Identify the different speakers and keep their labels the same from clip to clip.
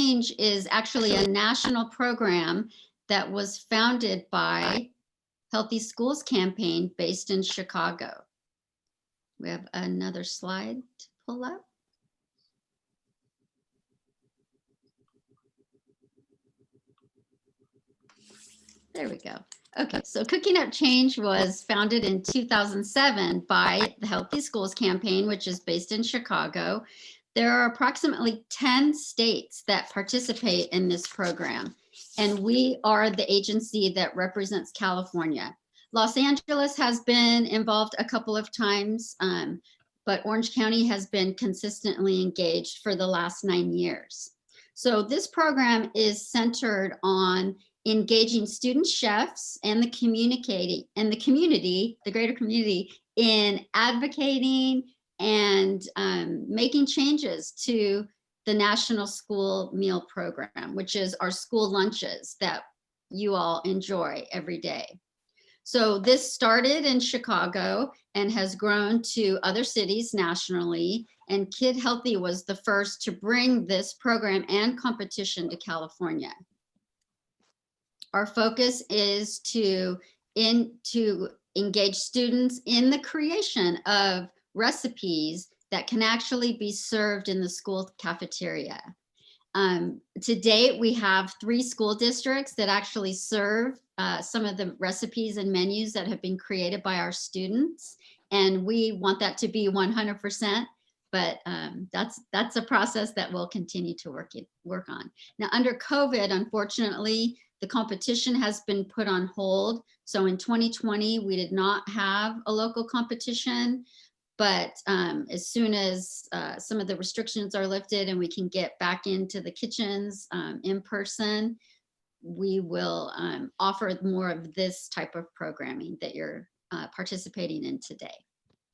Speaker 1: Change is actually a national program that was founded by Healthy Schools Campaign based in Chicago. We have another slide to pull up. There we go. Okay, so Cooking Up Change was founded in 2007 by the Healthy Schools Campaign, which is based in Chicago. There are approximately 10 states that participate in this program, and we are the agency that represents California. Los Angeles has been involved a couple of times, but Orange County has been consistently engaged for the last 9 years. So this program is centered on engaging student chefs and the community, the greater community, in advocating and making changes to the National School Meal Program, which is our school lunches that you all enjoy every day. So this started in Chicago and has grown to other cities nationally. And Kid Healthy was the first to bring this program and competition to California. Our focus is to engage students in the creation of recipes that can actually be served in the school cafeteria. To date, we have 3 school districts that actually serve some of the recipes and menus that have been created by our students. And we want that to be 100%, but that's a process that we'll continue to work on. Now, under COVID, unfortunately, the competition has been put on hold. So in 2020, we did not have a local competition, but as soon as some of the restrictions are lifted and we can get back into the kitchens in person, we will offer more of this type of programming that you're participating in today.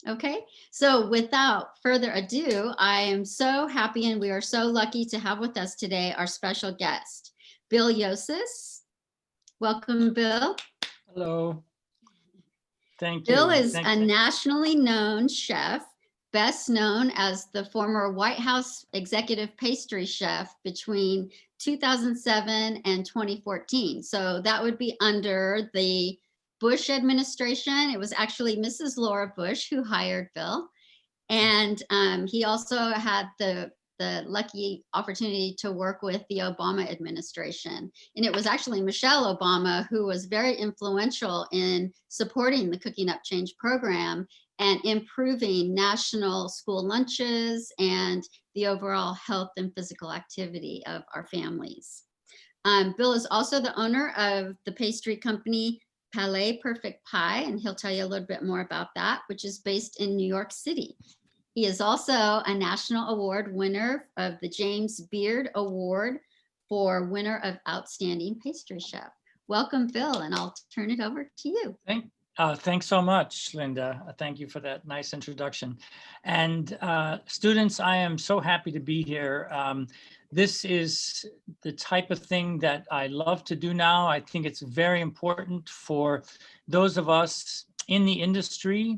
Speaker 1: Okay, so without further ado, I am so happy and we are so lucky to have with us today our special guest, Bill Yosses. Welcome, Bill.
Speaker 2: Hello. Thank you.
Speaker 1: Bill is a nationally known chef, best known as the former White House executive pastry chef between 2007 and 2014. So that would be under the Bush administration. It was actually Mrs. Laura Bush who hired Bill. And he also had the lucky opportunity to work with the Obama administration. And it was actually Michelle Obama who was very influential in supporting the Cooking Up Change program and improving national school lunches and the overall health and physical activity of our families. Bill is also the owner of the pastry company Palais Perfect Pie, and he'll tell you a little bit more about that, which is based in New York City. He is also a national award winner of the James Beard Award for winner of Outstanding Pastry Chef. Welcome, Bill, and I'll turn it over to you.
Speaker 2: Thanks so much, Linda. Thank you for that nice introduction. And students, I am so happy to be here. This is the type of thing that I love to do now. I think it's very important for those of us in the industry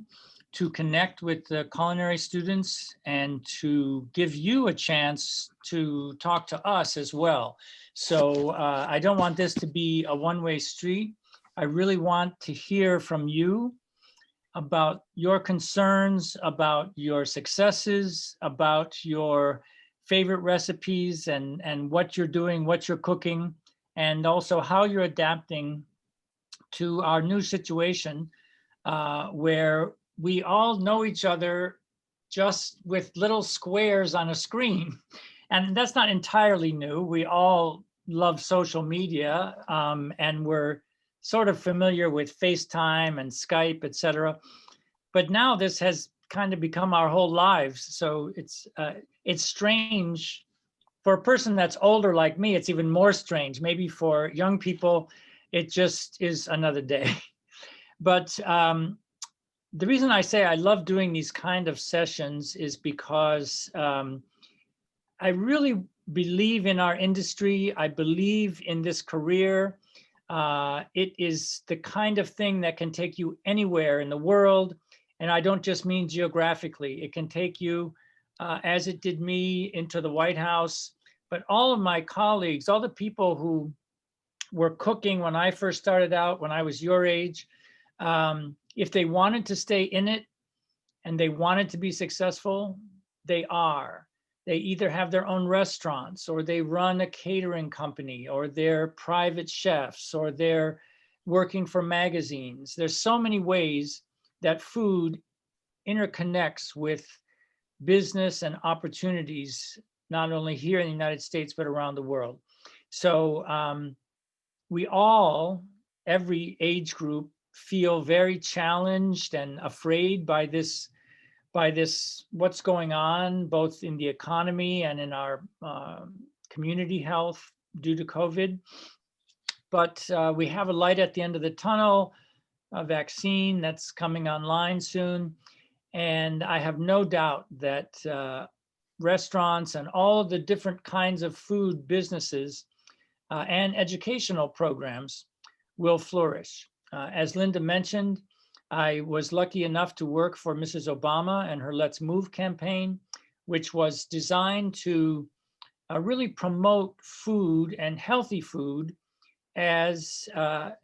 Speaker 2: to connect with the culinary students and to give you a chance to talk to us as well. So I don't want this to be a one-way street. I really want to hear from you about your concerns, about your successes, about your favorite recipes and what you're doing, what you're cooking, and also how you're adapting to our new situation where we all know each other just with little squares on a screen. And that's not entirely new. We all love social media and we're sort of familiar with FaceTime and Skype, etc. But now this has kind of become our whole lives. So it's strange. For a person that's older like me, it's even more strange. Maybe for young people, it just is another day. But the reason I say I love doing these kind of sessions is because I really believe in our industry. I believe in this career. It is the kind of thing that can take you anywhere in the world. And I don't just mean geographically. It can take you, as it did me, into the White House, but all of my colleagues, all the people who were cooking when I first started out, when I was your age, if they wanted to stay in it and they wanted to be successful, they are. They either have their own restaurants, or they run a catering company, or they're private chefs, or they're working for magazines. There's so many ways that food interconnects with business and opportunities, not only here in the United States, but around the world. So we all, every age group, feel very challenged and afraid by this, what's going on, both in the economy and in our community health due to COVID. But we have a light at the end of the tunnel, a vaccine that's coming online soon. And I have no doubt that restaurants and all of the different kinds of food businesses and educational programs will flourish. As Linda mentioned, I was lucky enough to work for Mrs. Obama and her Let's Move campaign, which was designed to really promote food and healthy food as a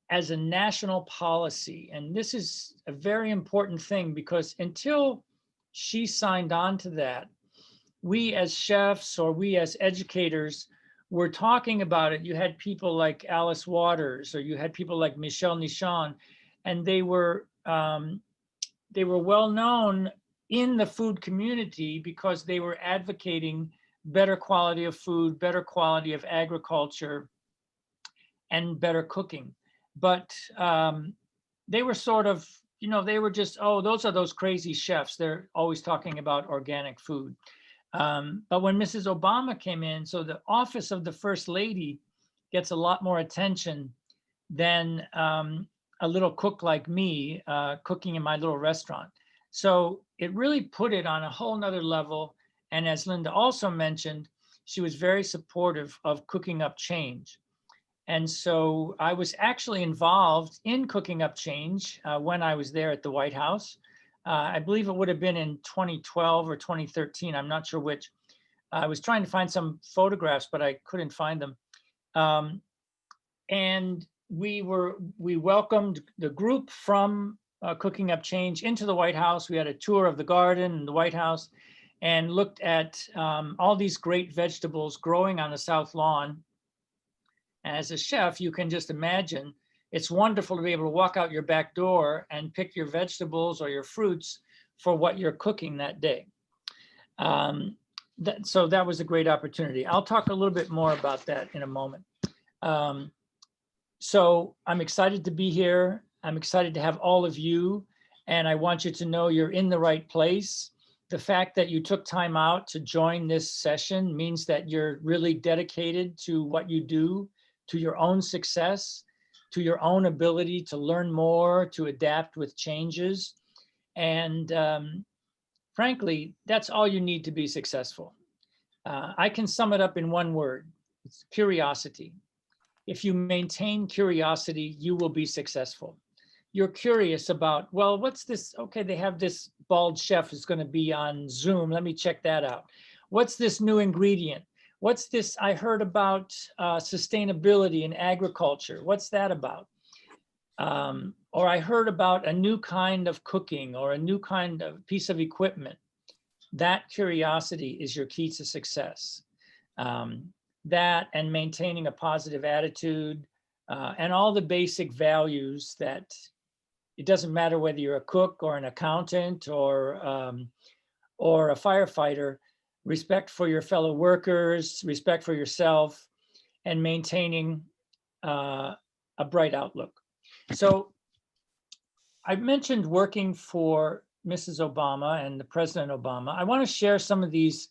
Speaker 2: national policy. And this is a very important thing, because until she signed on to that, we as chefs or we as educators were talking about it. You had people like Alice Waters, or you had people like Michelle Nichon, and they were well known in the food community because they were advocating better quality of food, better quality of agriculture, and better cooking. But they were sort of, they were just, oh, those are those crazy chefs. They're always talking about organic food. But when Mrs. Obama came in, so the office of the First Lady gets a lot more attention than a little cook like me cooking in my little restaurant. So it really put it on a whole nother level. And as Linda also mentioned, she was very supportive of Cooking Up Change. And so I was actually involved in Cooking Up Change when I was there at the White House. I believe it would have been in 2012 or 2013. I'm not sure which. I was trying to find some photographs, but I couldn't find them. And we welcomed the group from Cooking Up Change into the White House. We had a tour of the garden and the White House, and looked at all these great vegetables growing on the South Lawn. As a chef, you can just imagine, it's wonderful to be able to walk out your back door and pick your vegetables or your fruits for what you're cooking that day. So that was a great opportunity. I'll talk a little bit more about that in a moment. So I'm excited to be here. I'm excited to have all of you, and I want you to know you're in the right place. The fact that you took time out to join this session means that you're really dedicated to what you do, to your own success, to your own ability to learn more, to adapt with changes. And frankly, that's all you need to be successful. I can sum it up in one word. It's curiosity. If you maintain curiosity, you will be successful. You're curious about, well, what's this? Okay, they have this bald chef who's going to be on Zoom. Let me check that out. What's this new ingredient? What's this? I heard about sustainability in agriculture. What's that about? Or I heard about a new kind of cooking or a new kind of piece of equipment. That curiosity is your key to success. That and maintaining a positive attitude and all the basic values that it doesn't matter whether you're a cook or an accountant or a firefighter. Respect for your fellow workers, respect for yourself, and maintaining a bright outlook. So I mentioned working for Mrs. Obama and the President Obama. I want to share some of these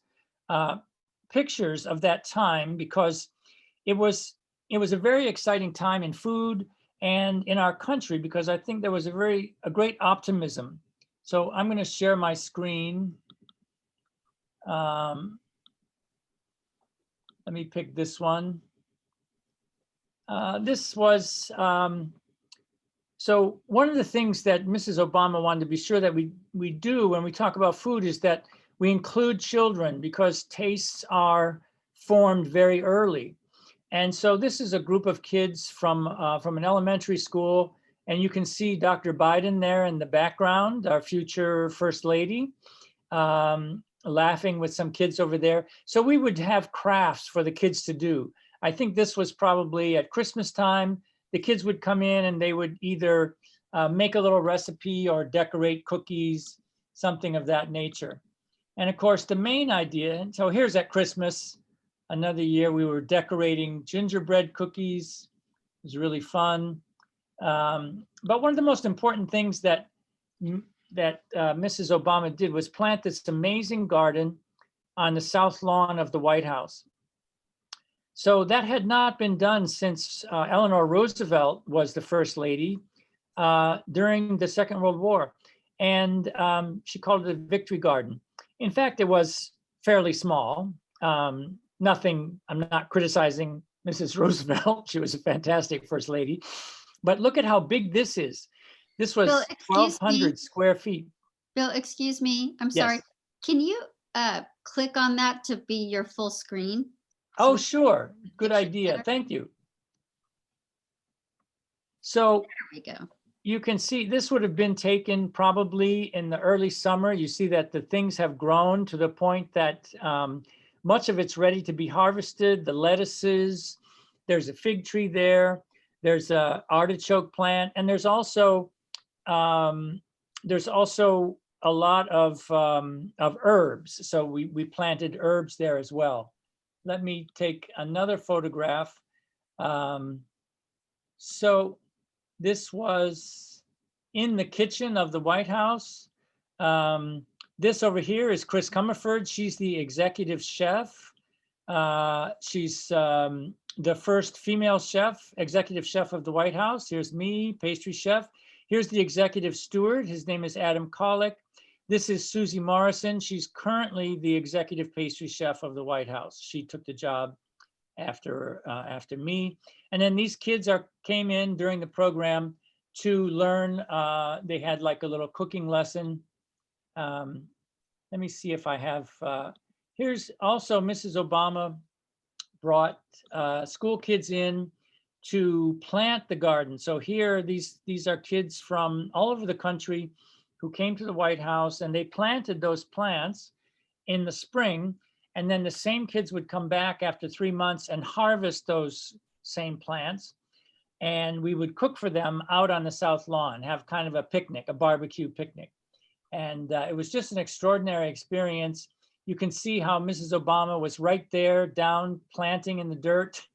Speaker 2: pictures of that time because it was a very exciting time in food and in our country, because I think there was a great optimism. So I'm going to share my screen. Let me pick this one. This was, so one of the things that Mrs. Obama wanted to be sure that we do when we talk about food is that we include children, because tastes are formed very early. And so this is a group of kids from an elementary school, and you can see Dr. Biden there in the background, our future First Lady, laughing with some kids over there. So we would have crafts for the kids to do. I think this was probably at Christmas time. The kids would come in and they would either make a little recipe or decorate cookies, something of that nature. And of course, the main idea, so here's at Christmas, another year we were decorating gingerbread cookies. It was really fun. But one of the most important things that Mrs. Obama did was plant this amazing garden on the south lawn of the White House. So that had not been done since Eleanor Roosevelt was the first lady during the Second World War. And she called it a victory garden. In fact, it was fairly small. Nothing, I'm not criticizing Mrs. Roosevelt. She was a fantastic first lady. But look at how big this is. This was
Speaker 1: Bill,
Speaker 2: 1,200 square feet.
Speaker 1: Bill, excuse me. I'm sorry.
Speaker 2: Yes.
Speaker 1: Can you click on that to be your full screen?
Speaker 2: Oh, sure. Good idea. Thank you. So
Speaker 1: There we go.
Speaker 2: you can see this would have been taken probably in the early summer. You see that the things have grown to the point that much of it's ready to be harvested. The lettuces, there's a fig tree there. There's a artichoke plant, and there's also a lot of herbs. So we planted herbs there as well. Let me take another photograph. So this was in the kitchen of the White House. This over here is Chris Comerford. She's the executive chef. She's the first female chef, executive chef of the White House. Here's me, pastry chef. Here's the executive steward. His name is Adam Kollick. This is Susie Morrison. She's currently the executive pastry chef of the White House. She took the job after me. And then these kids came in during the program to learn. They had like a little cooking lesson. Let me see if I have, here's also Mrs. Obama brought school kids in to plant the garden. So here, these are kids from all over the country who came to the White House, and they planted those plants in the spring. And then the same kids would come back after 3 months and harvest those same plants. And we would cook for them out on the South Lawn, have kind of a picnic, a barbecue picnic. And it was just an extraordinary experience. You can see how Mrs. Obama was right there down planting in the dirt.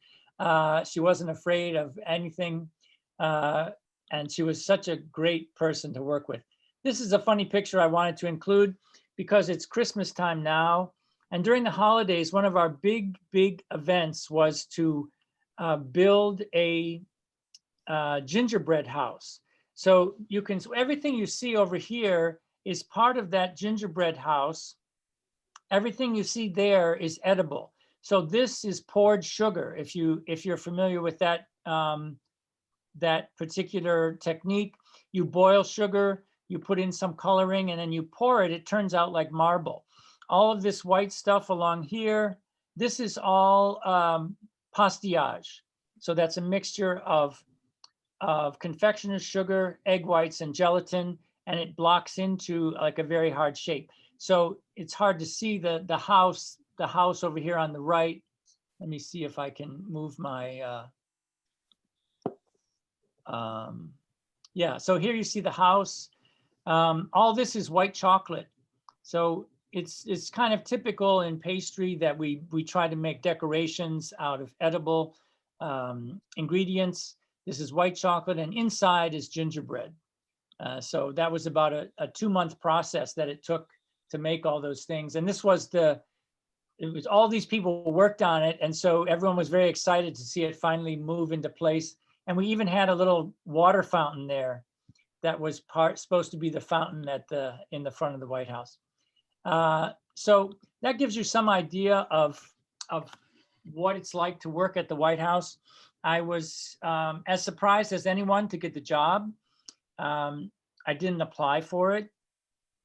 Speaker 2: She wasn't afraid of anything. And she was such a great person to work with. This is a funny picture I wanted to include because it's Christmas time now. And during the holidays, one of our big events was to build a gingerbread house. So everything you see over here is part of that gingerbread house. Everything you see there is edible. So this is poured sugar. If you're familiar with that that particular technique, you boil sugar, you put in some coloring, and then you pour it. It turns out like marble. All of this white stuff along here, this is all pastillage. So that's a mixture of confectioner's sugar, egg whites, and gelatin, and it blocks into like a very hard shape. So it's hard to see the house over here on the right. Let me see if I can move my, yeah, so here you see the house. All this is white chocolate. So it's kind of typical in pastry that we try to make decorations out of edible ingredients. This is white chocolate, and inside is gingerbread. So that was about a 2-month process that it took to make all those things. And this was all these people worked on it. And so everyone was very excited to see it finally move into place. And we even had a little water fountain there that was supposed to be the fountain in the front of the White House. So that gives you some idea of what it's like to work at the White House. I was as surprised as anyone to get the job. I didn't apply for it.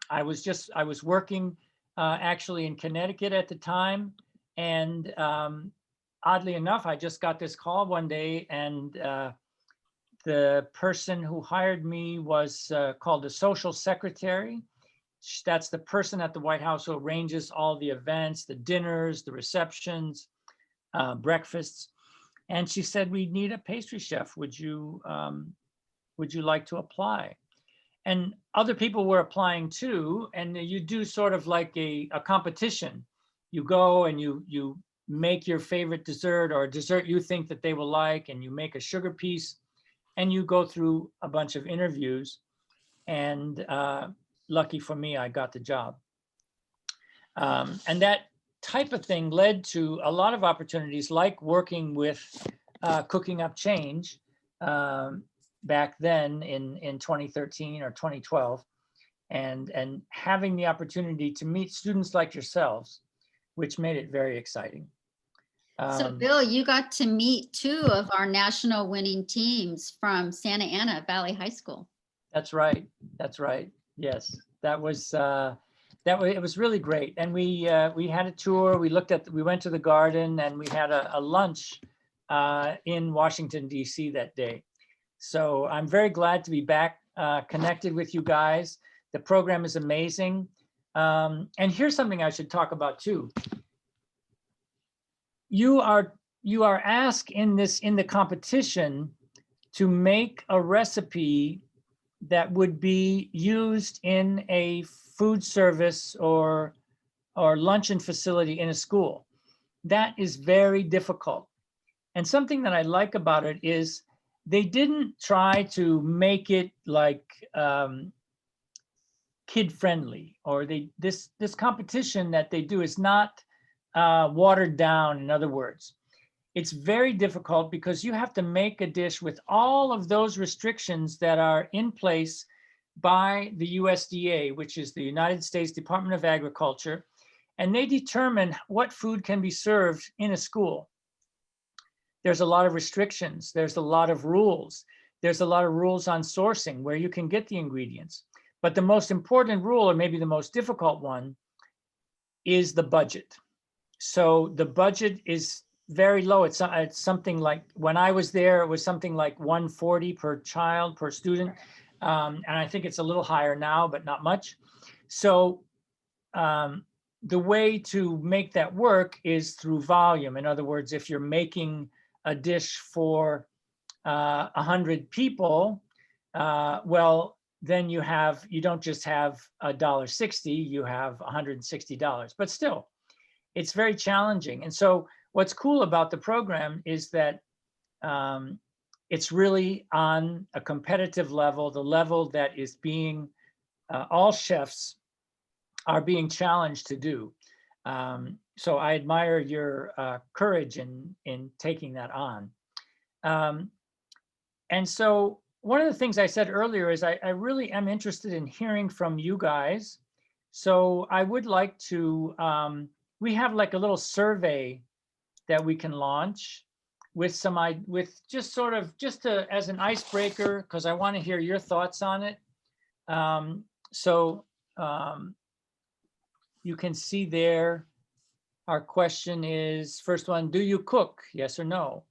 Speaker 2: I was working actually in Connecticut at the time, And oddly enough, I just got this call one day, and the person who hired me was called a social secretary. That's the person at the White House who arranges all the events, the dinners, the receptions, breakfasts. And she said, "We need a pastry chef. Would you like to apply?" And other people were applying too. And you do sort of like a competition. You go and you make your favorite dessert, or a dessert you think that they will like, and you make a sugar piece, and you go through a bunch of interviews. And lucky for me, I got the job. And that type of thing led to a lot of opportunities, like working with Cooking Up Change back then in 2013 or 2012, and having the opportunity to meet students like yourselves, which made it very exciting.
Speaker 1: So Bill, you got to meet two of our national winning teams from Santa Ana Valley High School.
Speaker 2: That's right. That's right. Yes, that was it was really great. And we had a tour. We went to the garden, and we had a lunch in Washington, D.C. that day. So I'm very glad to be back connected with you guys. The program is amazing. And here's something I should talk about too. You are asked in the competition to make a recipe that would be used in a food service or luncheon facility in a school. That is very difficult. And something that I like about it is they didn't try to make it like kid friendly, or this competition that they do is not watered down. In other words, it's very difficult because you have to make a dish with all of those restrictions that are in place by the USDA, which is the United States Department of Agriculture, and they determine what food can be served in a school. There's a lot of restrictions. There's a lot of rules. There's a lot of rules on sourcing, where you can get the ingredients. But the most important rule, or maybe the most difficult one, is the budget. So the budget is very low. It's something like, when I was there, it was something like $140 per child, per student. And I think it's a little higher now, but not much. So the way to make that work is through volume. In other words, if you're making a dish for 100 people, well, then you don't just have $1.60, you have $160. But still, it's very challenging. And so what's cool about the program is that it's really on a competitive level, the level that is being, all chefs are being challenged to do. So I admire your courage in taking that on. And so one of the things I said earlier is I really am interested in hearing from you guys. So I would like to, we have like a little survey that we can launch with just as an icebreaker, because I want to hear your thoughts on it. You can see there, our question is, first one, do you cook? Yes or no?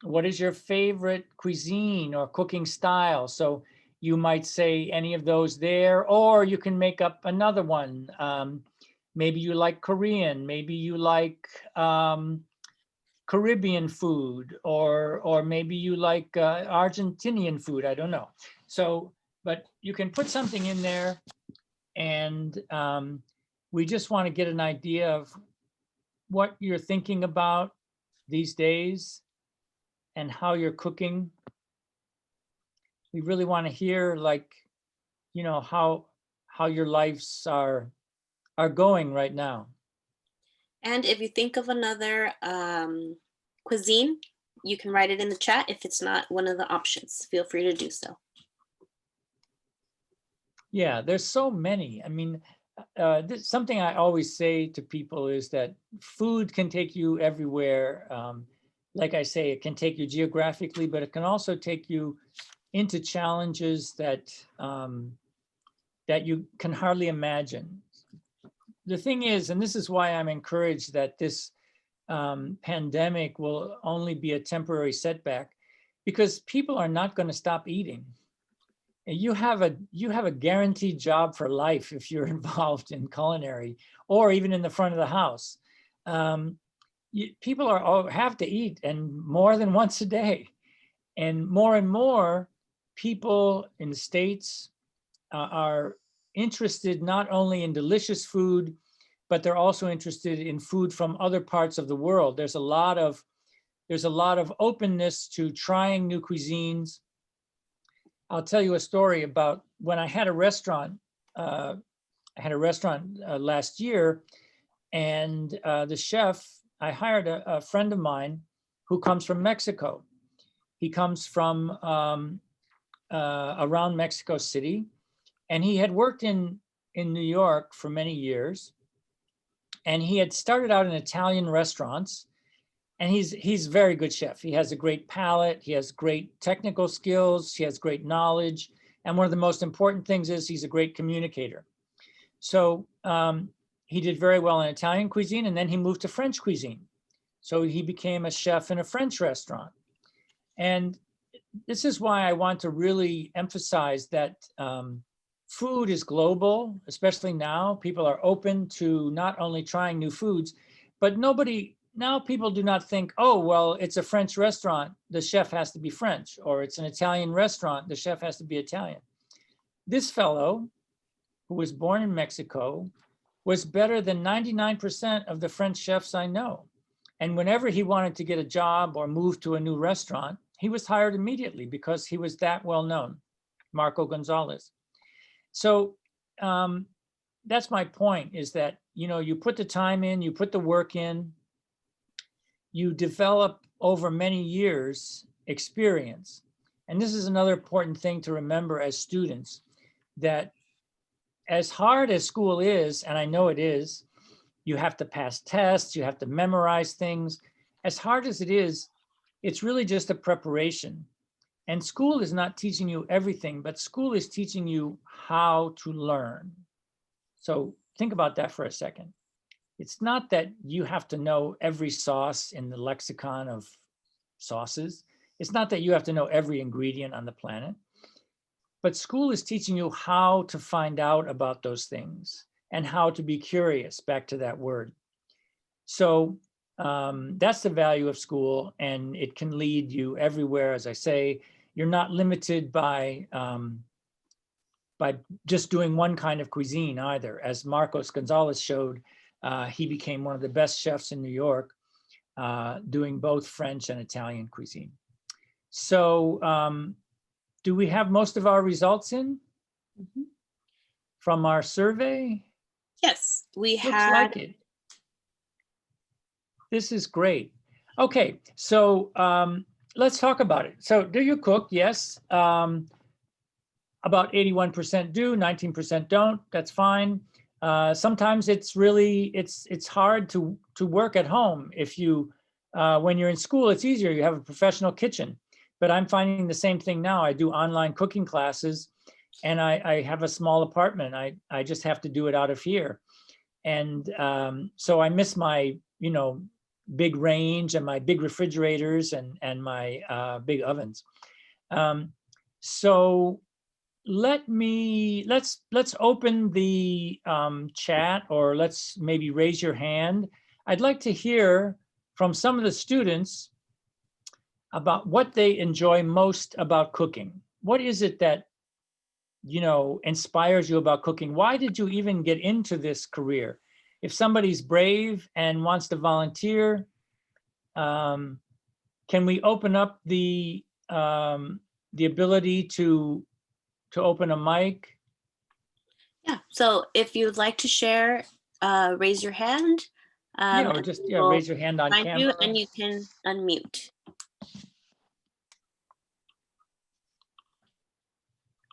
Speaker 2: What is your favorite cuisine or cooking style? So you might say any of those there, or you can make up another one. Maybe you like Korean, maybe you like Caribbean food, or maybe you like Argentinian food, I don't know. So, but you can put something in there, and we just want to get an idea of what you're thinking about these days and how you're cooking. We really want to hear, like, how your lives are going right now.
Speaker 3: And if you think of another cuisine, you can write it in the chat if it's not one of the options. Feel free to do so.
Speaker 2: Yeah, there's so many. I mean, something I always say to people is that food can take you everywhere. Like I say, it can take you geographically, but it can also take you into challenges that that you can hardly imagine. the thing is, and this is why I'm encouraged that this pandemic will only be a temporary setback, because people are not going to stop eating. And you have a guaranteed job for life if you're involved in culinary or even in the front of the house. People have to eat, and more than once a day. And more people in the States are interested not only in delicious food, but they're also interested in food from other parts of the world. There's a lot of openness to trying new cuisines. I'll tell you a story about when I had a restaurant. Last year, and the chef, I hired a friend of mine who comes from Mexico. He comes from around Mexico City, and he had worked in New York for many years. And he had started out in Italian restaurants, and he's a very good chef. He has a great palate. He has great technical skills. He has great knowledge. And one of the most important things is he's a great communicator. So he did very well in Italian cuisine, and then he moved to French cuisine. So he became a chef in a French restaurant. And this is why I want to really emphasize that food is global, especially now. People are open to not only trying new foods, but now people do not think, oh, well, it's a French restaurant, the chef has to be French, or it's an Italian restaurant, the chef has to be Italian. This fellow, who was born in Mexico, was better than 99% of the French chefs I know. And whenever he wanted to get a job or move to a new restaurant, he was hired immediately because he was that well known, Marco Gonzalez. So that's my point, is that, you put the time in, you put the work in, you develop over many years experience. And this is another important thing to remember as students, that as hard as school is, and I know it is, you have to pass tests, you have to memorize things. As hard as it is, it's really just a preparation. And school is not teaching you everything, but school is teaching you how to learn. So think about that for a second. It's not that you have to know every sauce in the lexicon of sauces. It's not that you have to know every ingredient on the planet. But school is teaching you how to find out about those things and how to be curious, back to that word. So that's the value of school, and it can lead you everywhere. As I say, you're not limited by just doing one kind of cuisine either. As Marcos Gonzalez showed, he became one of the best chefs in New York, doing both French and Italian cuisine. So do we have most of our results in from our survey?
Speaker 3: Yes, we
Speaker 2: Looks
Speaker 3: had.
Speaker 2: like it. This is great. Okay, so let's talk about it. So do you cook? Yes. About 81% do, 19% don't. That's fine. Sometimes it's really, it's hard to work at home. If you, when you're in school, it's easier. You have a professional kitchen. But I'm finding the same thing now. I do online cooking classes, and I have a small apartment. I just have to do it out of here. And so I miss my, big range and my big refrigerators and my big ovens. So let's open the chat, or let's maybe raise your hand. I'd like to hear from some of the students about what they enjoy most about cooking. What is it that, inspires you about cooking? Why did you even get into this career? If somebody's brave and wants to volunteer, can we open up the ability to open a mic?
Speaker 3: Yeah, so if you'd like to share, raise your hand.
Speaker 2: Or just raise your hand on
Speaker 3: Find
Speaker 2: camera.
Speaker 3: you, and you can unmute.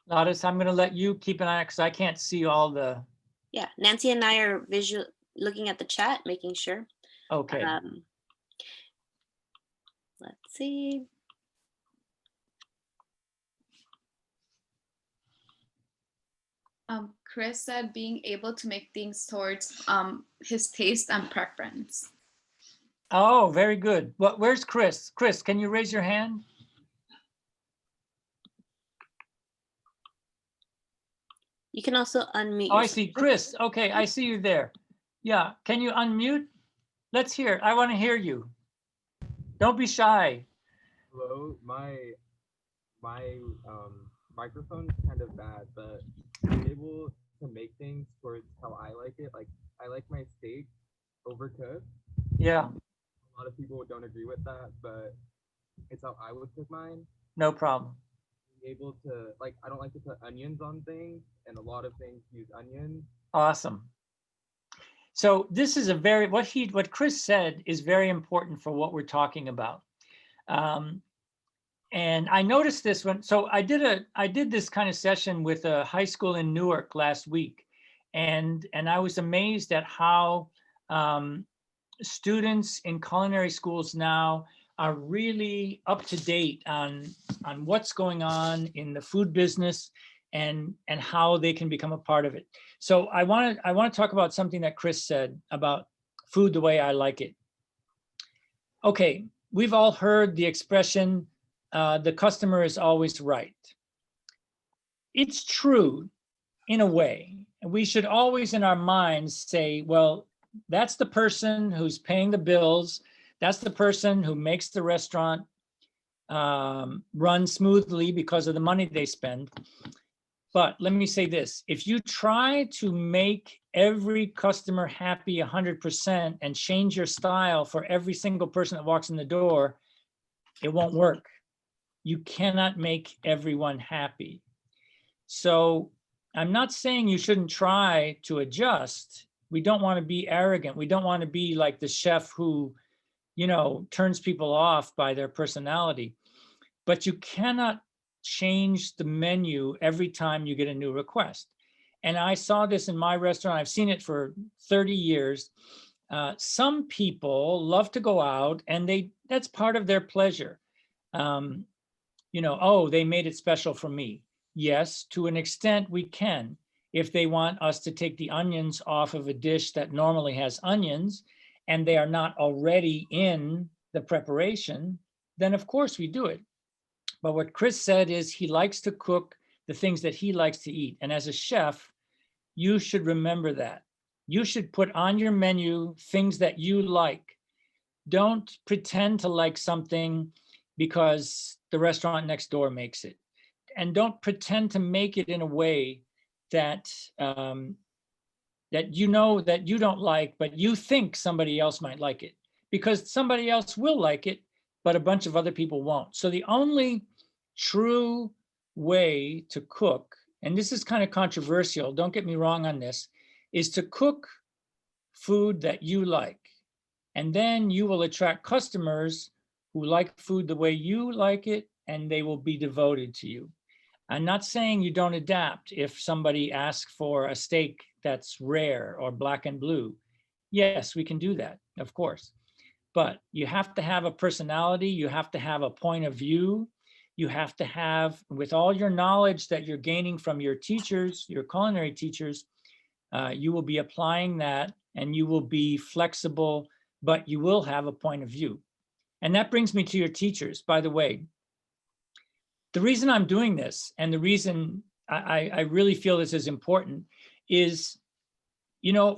Speaker 2: Ladis, I'm going to let you keep an eye, because I can't see all the.
Speaker 3: Yeah, Nancy and I are looking at the chat, making sure.
Speaker 2: Okay.
Speaker 3: Let's see.
Speaker 4: Chris said being able to make things towards his taste and preference.
Speaker 2: Oh, very good. Where's Chris? Chris, can you raise your hand?
Speaker 3: You can also unmute
Speaker 2: Oh, I
Speaker 3: yourself.
Speaker 2: see. Chris, okay, I see you there. Yeah, can you unmute? Let's hear it. I want to hear you. Don't be shy.
Speaker 5: Hello, my microphone is kind of bad, but I'm able to make things towards how I like it. Like I like my steak overcooked.
Speaker 2: Yeah,
Speaker 5: A lot of people don't agree with that, but it's how I would cook mine.
Speaker 2: no problem.
Speaker 5: Being able to like I don't like to put onions on things, and a lot of things use onions.
Speaker 2: Awesome. So this is a very, what Chris said is very important for what we're talking about. And I noticed this so I did this kind of session with a high school in Newark last week. And I was amazed at how students in culinary schools now are really up to date on what's going on in the food business and how they can become a part of it. So I want to talk about something that Chris said about food the way I like it. Okay, we've all heard the expression, the customer is always right. It's true in a way. And we should always in our minds say, well, that's the person who's paying the bills. That's the person who makes the restaurant run smoothly because of the money they spend. But let me say this, if you try to make every customer happy 100% and change your style for every single person that walks in the door, it won't work. You cannot make everyone happy. So I'm not saying you shouldn't try to adjust. We don't want to be arrogant. We don't want to be like the chef who, turns people off by their personality. But you cannot change the menu every time you get a new request. And I saw this in my restaurant. I've seen it for 30 years. Some people love to go out and that's part of their pleasure. Oh, they made it special for me. Yes, to an extent we can. If they want us to take the onions off of a dish that normally has onions and they are not already in the preparation, then of course we do it. But what Chris said is he likes to cook the things that he likes to eat. And as a chef, you should remember that. You should put on your menu things that you like. Don't pretend to like something because the restaurant next door makes it. And don't pretend to make it in a way that that you don't like, but you think somebody else might like it, because somebody else will like it, but a bunch of other people won't. So the only true way to cook, and this is kind of controversial, don't get me wrong on this, is to cook food that you like. And then you will attract customers who like food the way you like it, and they will be devoted to you. I'm not saying you don't adapt if somebody asks for a steak that's rare or black and blue. Yes, we can do that, of course. But you have to have a personality. You have to have a point of view. You have to have, with all your knowledge that you're gaining from your teachers, your culinary teachers, you will be applying that and you will be flexible, but you will have a point of view. And that brings me to your teachers, by the way. The reason I'm doing this and the reason I really feel this is important is,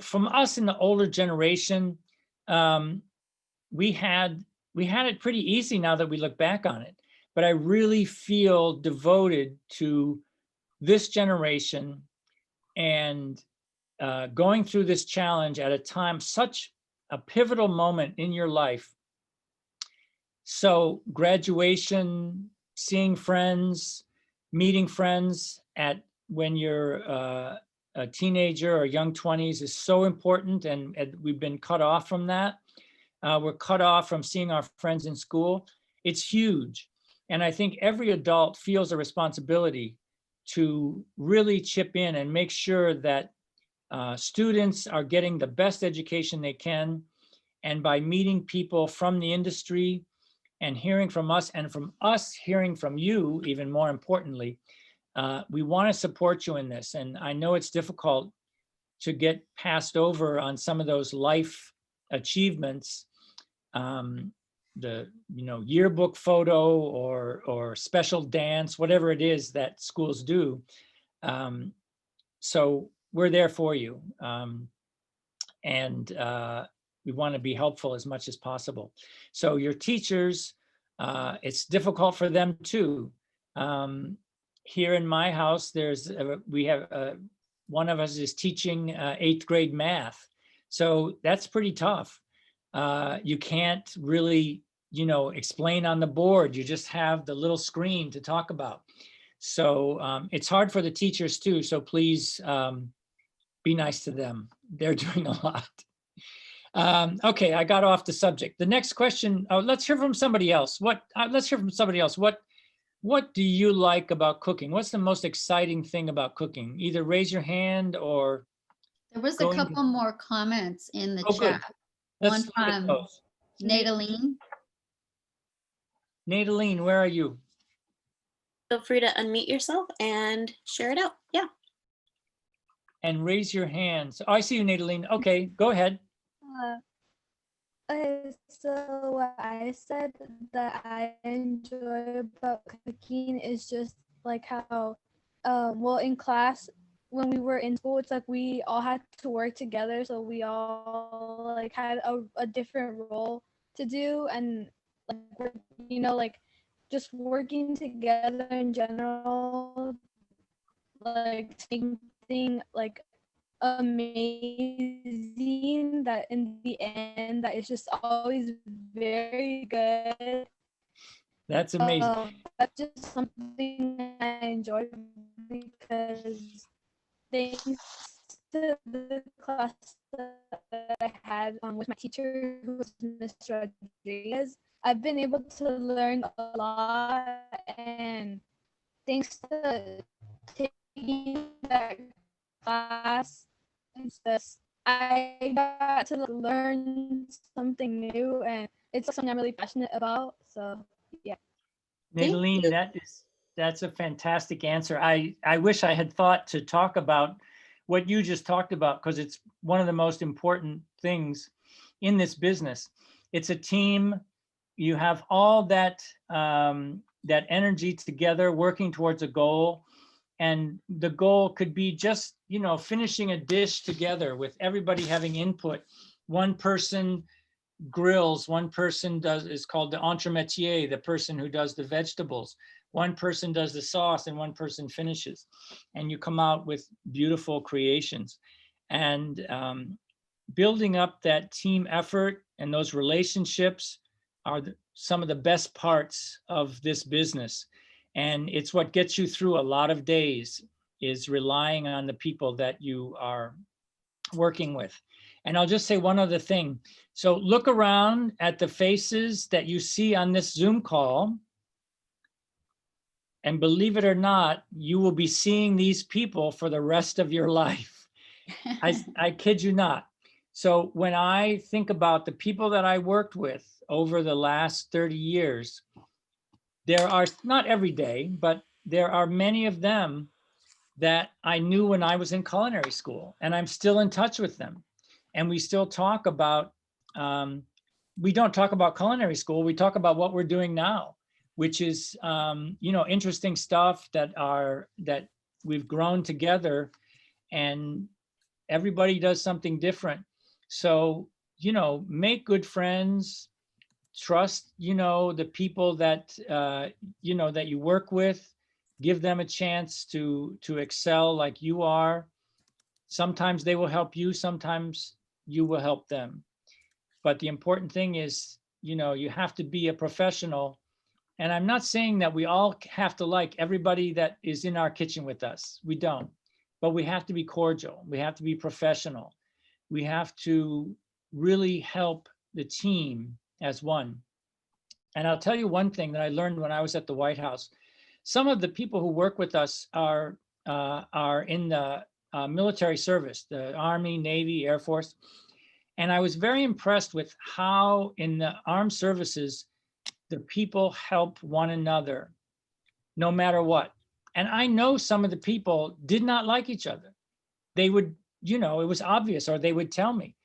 Speaker 2: from us in the older generation, we had it pretty easy now that we look back on it. But I really feel devoted to this generation and going through this challenge at a time, such a pivotal moment in your life. So graduation, seeing friends, meeting friends when you're a teenager or young 20s is so important, and we've been cut off from that. We're cut off from seeing our friends in school. It's huge. And I think every adult feels a responsibility to really chip in and make sure that students are getting the best education they can. And by meeting people from the industry and hearing from us, and from us hearing from you, even more importantly, we want to support you in this. And I know it's difficult to get passed over on some of those life achievements, the yearbook photo or special dance, whatever it is that schools do. So we're there for you, and we want to be helpful as much as possible. So your teachers, it's difficult for them too. Here in my house, we have one of us is teaching 8th grade math. So that's pretty tough. You can't really, explain on the board. You just have the little screen to talk about. So it's hard for the teachers too. So please be nice to them. They're doing a lot. Okay, I got off the subject. The next question, let's hear from somebody else. Let's hear from somebody else. What do you like about cooking? What's the most exciting thing about cooking? Either raise your hand or.
Speaker 1: There was a
Speaker 2: Going to-
Speaker 1: couple more comments in the
Speaker 2: Oh, good.
Speaker 1: chat.
Speaker 2: Let's
Speaker 1: One
Speaker 2: look at
Speaker 1: from
Speaker 2: those.
Speaker 1: Nadaline.
Speaker 2: Nadaline, where are you?
Speaker 3: Feel free to unmute yourself and share it out. Yeah.
Speaker 2: And raise your hands. Oh, I see you, Nadaline. Okay, go ahead.
Speaker 6: Okay, so what I said that I enjoy about cooking is just like how, well, in class, when we were in school, it's like we all had to work together. So we all like had a different role to do, and like, like just working together in general, like something like amazing that in the end that is just always very good.
Speaker 2: That's amazing.
Speaker 6: That's just something I enjoy because thanks to the class that I had with my teacher, who was Mr. Rodriguez, I've been able to learn a lot, and thanks to taking that class, it's just I got to learn something new, and it's something I'm really passionate about. So yeah.
Speaker 3: Thank
Speaker 2: Nadaline,
Speaker 3: you.
Speaker 2: that's a fantastic answer. I wish I had thought to talk about what you just talked about, because it's one of the most important things in this business. It's a team. You have all that that energy together, working towards a goal. And the goal could be just, finishing a dish together with everybody having input. One person grills, one person is called the entremetier, the person who does the vegetables. One person does the sauce and one person finishes. And you come out with beautiful creations. And building up that team effort and those relationships are some of the best parts of this business. And it's what gets you through a lot of days, is relying on the people that you are working with. And I'll just say one other thing. So look around at the faces that you see on this Zoom call. And believe it or not, you will be seeing these people for the rest of your life. I kid you not. So when I think about the people that I worked with over the last 30 years, there are, not every day, but there are many of them that I knew when I was in culinary school, and I'm still in touch with them. And we still talk about, we don't talk about culinary school, we talk about what we're doing now, which is, interesting stuff that we've grown together, and everybody does something different. So, make good friends, trust, the people that, that you work with, give them a chance to excel like you are. Sometimes they will help you, sometimes you will help them. But the important thing is, you have to be a professional. And I'm not saying that we all have to like everybody that is in our kitchen with us. We don't. But we have to be cordial. We have to be professional. We have to really help the team as one. And I'll tell you one thing that I learned when I was at the White House. Some of the people who work with us are in the military service, the Army, Navy, Air Force. And I was very impressed with how in the armed services, the people help one another, no matter what. And I know some of the people did not like each other. They would, it was obvious, or they would tell me,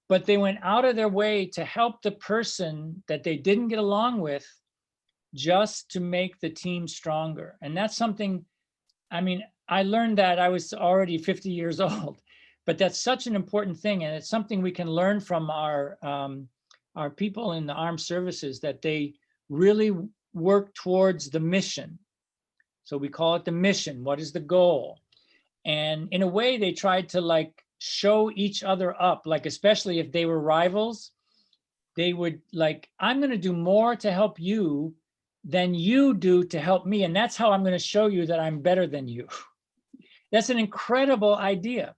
Speaker 2: but they went out of their way to help the person that they didn't get along with, just to make the team stronger. And that's something, I mean, I learned that I was already 50 years old, but that's such an important thing. And it's something we can learn from our people in the armed services, that they really work towards the mission. So we call it the mission. What is the goal? And in a way, they tried to like show each other up, like, especially if they were rivals, they would like, I'm going to do more to help you than you do to help me. And that's how I'm going to show you that I'm better than you. That's an incredible idea.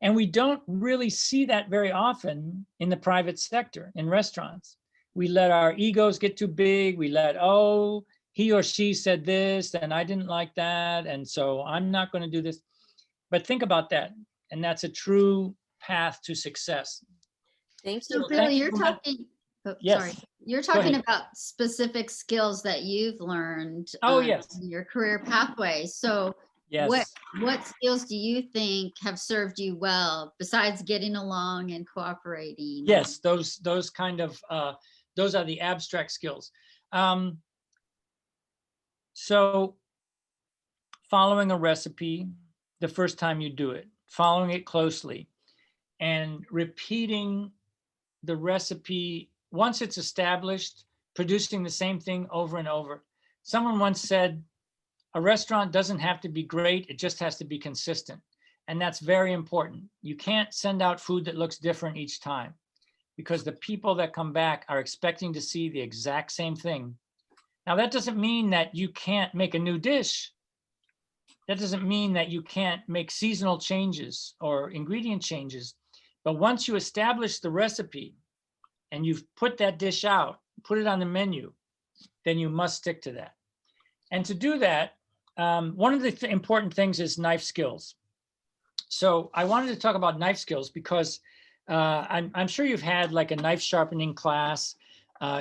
Speaker 2: And we don't really see that very often in the private sector, in restaurants. We let our egos get too big. We let, oh, he or she said this and I didn't like that, and so I'm not going to do this. But think about that. And that's a true path to success.
Speaker 3: Thank
Speaker 1: So
Speaker 3: you.
Speaker 1: Billy, you're
Speaker 2: so much.
Speaker 1: talking, oh,
Speaker 2: Yes.
Speaker 1: sorry, you're
Speaker 2: Go
Speaker 1: talking
Speaker 2: ahead.
Speaker 1: about specific skills that you've learned
Speaker 2: Oh, yes.
Speaker 1: in your career pathway. So
Speaker 2: Yes.
Speaker 1: what skills do you think have served you well besides getting along and cooperating?
Speaker 2: Yes, those kind of, those are the abstract skills. So following a recipe the first time you do it, following it closely, and repeating the recipe once it's established, producing the same thing over and over. Someone once said, a restaurant doesn't have to be great, it just has to be consistent. And that's very important. You can't send out food that looks different each time, because the people that come back are expecting to see the exact same thing. Now, that doesn't mean that you can't make a new dish. That doesn't mean that you can't make seasonal changes or ingredient changes. But once you establish the recipe and you've put that dish out, put it on the menu, then you must stick to that. And to do that, one of the important things is knife skills. So I wanted to talk about knife skills because I'm sure you've had like a knife sharpening class.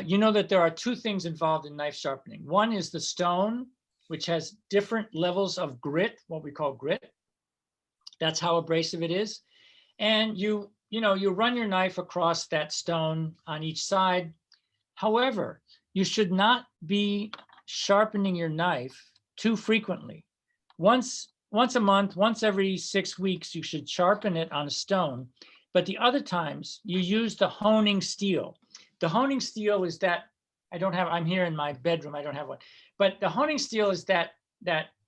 Speaker 2: You know that there are two things involved in knife sharpening. One is the stone, which has different levels of grit, what we call grit. That's how abrasive it is. And you run your knife across that stone on each side. However, you should not be sharpening your knife too frequently. Once a month, once every 6 weeks, you should sharpen it on a stone. But the other times you use the honing steel. The honing steel is that, I'm here in my bedroom, I don't have one. But the honing steel is that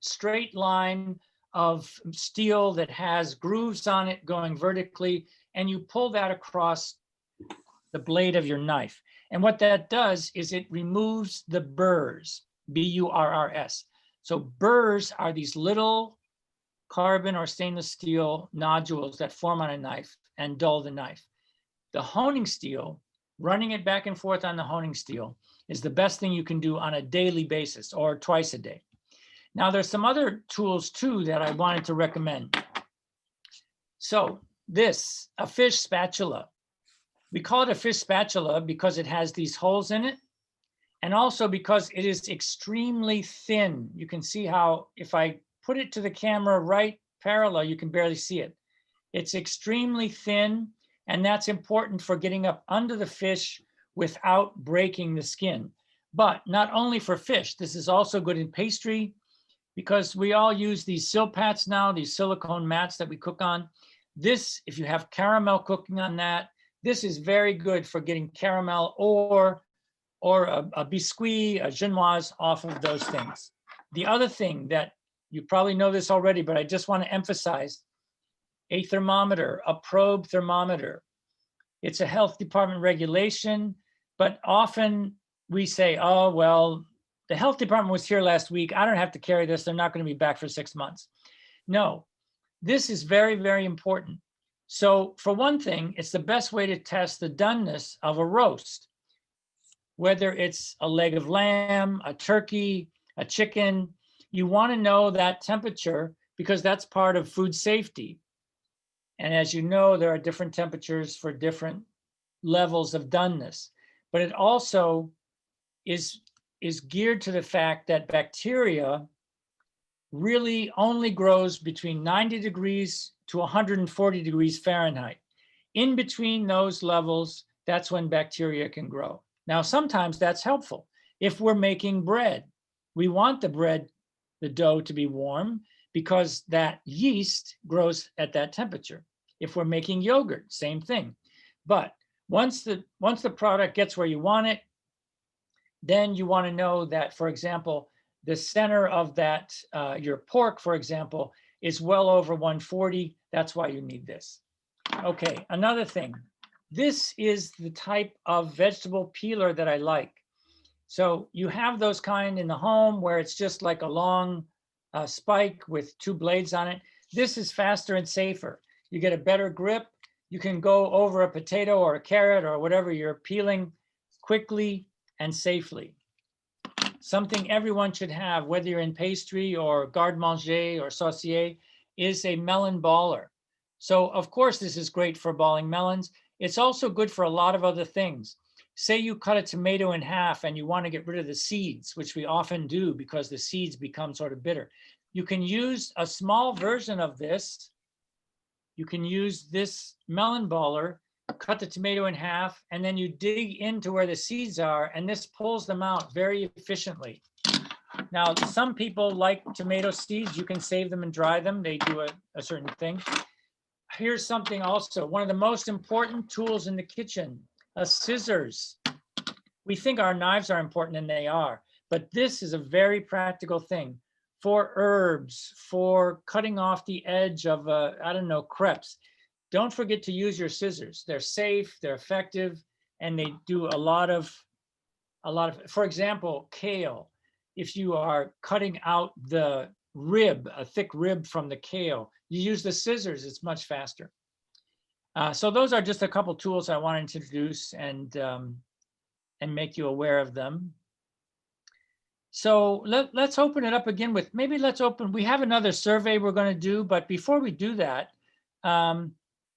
Speaker 2: straight line of steel that has grooves on it going vertically, and you pull that across the blade of your knife. And what that does is it removes the burrs, B-U-R-R-S. So burrs are these little carbon or stainless steel nodules that form on a knife and dull the knife. The honing steel, running it back and forth on the honing steel, is the best thing you can do on a daily basis or twice a day. Now, there's some other tools too that I wanted to recommend. So this, a fish spatula. We call it a fish spatula because it has these holes in it, and also because it is extremely thin. You can see how if I put it to the camera right parallel, you can barely see it. It's extremely thin, and that's important for getting up under the fish without breaking the skin. But not only for fish, this is also good in pastry, because we all use these silpats now, these silicone mats that we cook on. This, if you have caramel cooking on that, this is very good for getting caramel or a biscuit, a genoise off of those things. The other thing that you probably know this already, but I just want to emphasize, a thermometer, a probe thermometer. It's a health department regulation, but often we say, oh, well, the health department was here last week. I don't have to carry this. They're not going to be back for 6 months. No, this is very, very important. So for one thing, it's the best way to test the doneness of a roast, whether it's a leg of lamb, a turkey, a chicken. You want to know that temperature because that's part of food safety. And as you know, there are different temperatures for different levels of doneness, but it also is geared to the fact that bacteria really only grows between 90 degrees to 140 degrees Fahrenheit. In between those levels, that's when bacteria can grow. Now, sometimes that's helpful. If we're making bread, we want the bread, the dough to be warm because that yeast grows at that temperature. If we're making yogurt, same thing. But once the product gets where you want it, then you want to know that, for example, the center of that, your pork, for example, is well over 140. That's why you need this. Okay, another thing. This is the type of vegetable peeler that I like. So you have those kind in the home where it's just like a long spike with 2 blades on it. This is faster and safer. You get a better grip. You can go over a potato or a carrot or whatever you're peeling quickly and safely. Something everyone should have, whether you're in pastry or garde-manger or saucier, is a melon baller. So of course, this is great for balling melons. It's also good for a lot of other things. Say you cut a tomato in half and you want to get rid of the seeds, which we often do because the seeds become sort of bitter. You can use a small version of this. You can use this melon baller, cut the tomato in half, and then you dig into where the seeds are, and this pulls them out very efficiently. Now, some people like tomato seeds. You can save them and dry them. They do a certain thing. Here's something also, one of the most important tools in the kitchen, a scissors. We think our knives are important, and they are, but this is a very practical thing for herbs, for cutting off the edge of, I don't know, crepes. Don't forget to use your scissors. They're safe, they're effective, and they do a lot of, for example, kale. If you are cutting out the rib, a thick rib from the kale, you use the scissors, it's much faster. So those are just a couple tools I want to introduce and make you aware of them. So let's open it up again with, maybe we have another survey we're going to do, but before we do that,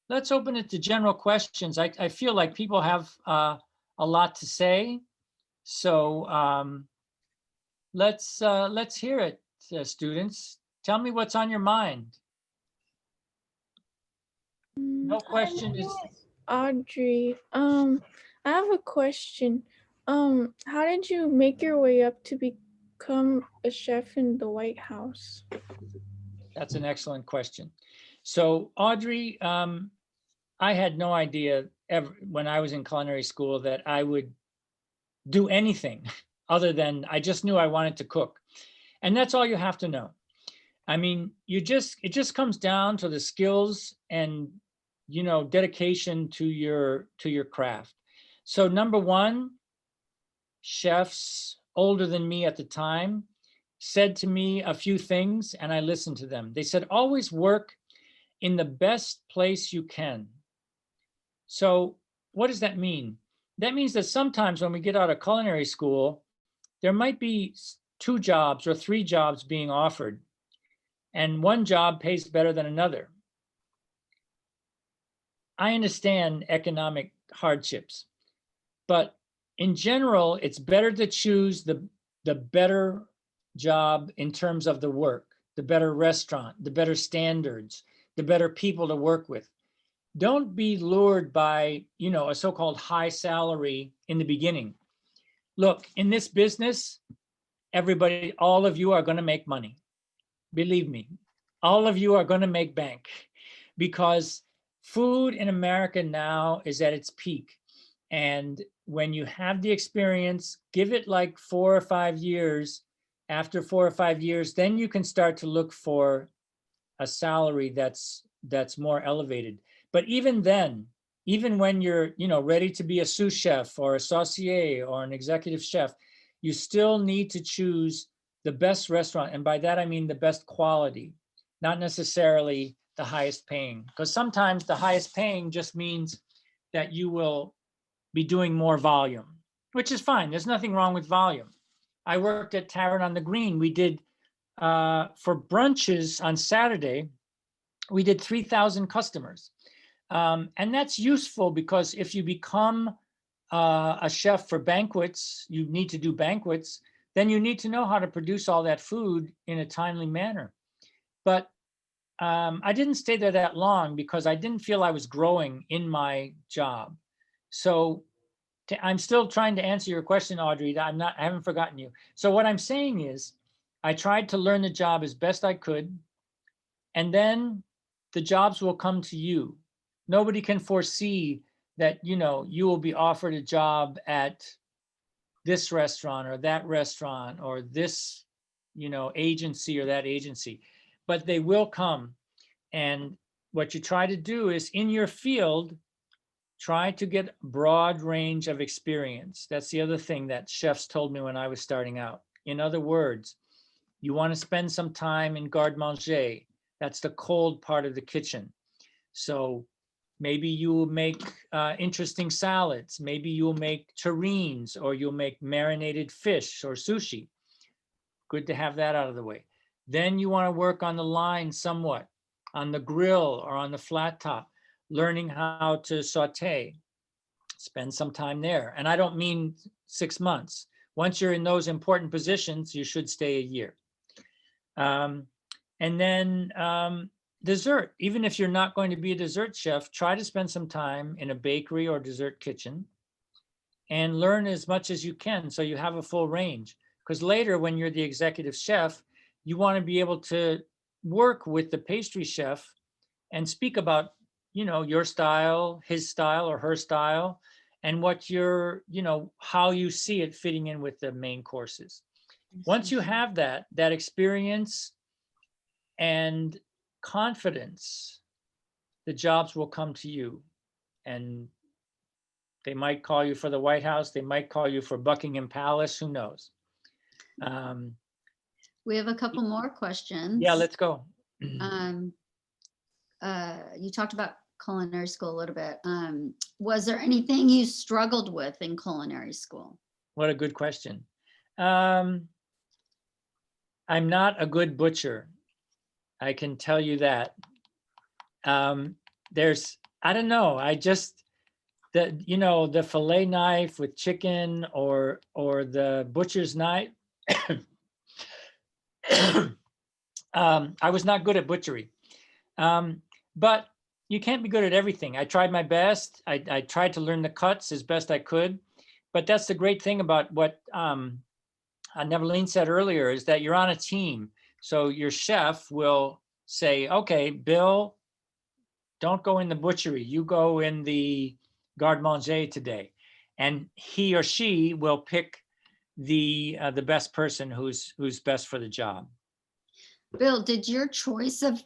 Speaker 2: let's open it to general questions. I feel like people have a lot to say. So let's hear it, students. Tell me what's on your mind. No question is.
Speaker 7: Audrey, I have a question. How did you make your way up to become a chef in the White House?
Speaker 2: That's an excellent question. So Audrey, I had no idea ever when I was in culinary school that I would do anything other than I just knew I wanted to cook. And that's all you have to know. I mean, it just comes down to the skills and, you know, dedication to your craft. So number one, chefs older than me at the time said to me a few things and I listened to them. They said, always work in the best place you can. So what does that mean? That means that sometimes when we get out of culinary school, there might be 2 jobs or 3 jobs being offered, and one job pays better than another. I understand economic hardships, but in general, it's better to choose the better job in terms of the work, the better restaurant, the better standards, the better people to work with. Don't be lured by, you know, a so-called high salary in the beginning. Look, in this business, everybody, all of you are going to make money. Believe me, all of you are going to make bank because food in America now is at its peak. And when you have the experience, give it like 4 or 5 years. After 4 or 5 years, then you can start to look for a salary that's more elevated. But even then, even when you're, you know, ready to be a sous chef or a saucier or an executive chef, you still need to choose the best restaurant. And by that, I mean the best quality, not necessarily the highest paying, because sometimes the highest paying just means that you will be doing more volume, which is fine. There's nothing wrong with volume. I worked at Tavern on the Green. We did, for brunches on Saturday, we did 3,000 customers. And that's useful because if you become a chef for banquets, you need to do banquets. then you need to know how to produce all that food in a timely manner. But I didn't stay there that long because I didn't feel I was growing in my job. So I'm still trying to answer your question, Audrey. I haven't forgotten you. So what I'm saying is, I tried to learn the job as best I could, and then the jobs will come to you. Nobody can foresee that, you will be offered a job at this restaurant or that restaurant or this, agency or that agency, but they will come. And what you try to do is, in your field, try to get a broad range of experience. That's the other thing that chefs told me when I was starting out. In other words, you want to spend some time in garde-manger. That's the cold part of the kitchen. So maybe you will make interesting salads. Maybe you'll make terrines, or you'll make marinated fish or sushi. Good to have that out of the way. Then you want to work on the line somewhat, on the grill or on the flat top, learning how to saute. Spend some time there. And I don't mean 6 months. Once you're in those important positions, you should stay a year. And then dessert. Even if you're not going to be a dessert chef, try to spend some time in a bakery or dessert kitchen and learn as much as you can so you have a full range. Because later, when you're the executive chef, you want to be able to work with the pastry chef and speak about, your style, his style or her style, and what your, how you see it fitting in with the main courses. Once you have that experience and confidence, the jobs will come to you. And they might call you for the White House. They might call you for Buckingham Palace. Who knows?
Speaker 1: We have a couple more questions.
Speaker 2: Yeah, let's go.
Speaker 1: You talked about culinary school a little bit. Was there anything you struggled with in culinary school?
Speaker 2: What a good question. I'm not a good butcher. I can tell you that. I don't know. The fillet knife with chicken or the butcher's knife. I was not good at butchery. But you can't be good at everything. I tried my best. I tried to learn the cuts as best I could. But that's the great thing about what Neveline said earlier, is that you're on a team. So your chef will say, okay, Bill, don't go in the butchery. You go in the garde-manger today. And he or she will pick the best person who's best for the job.
Speaker 1: Bill, did your choice of,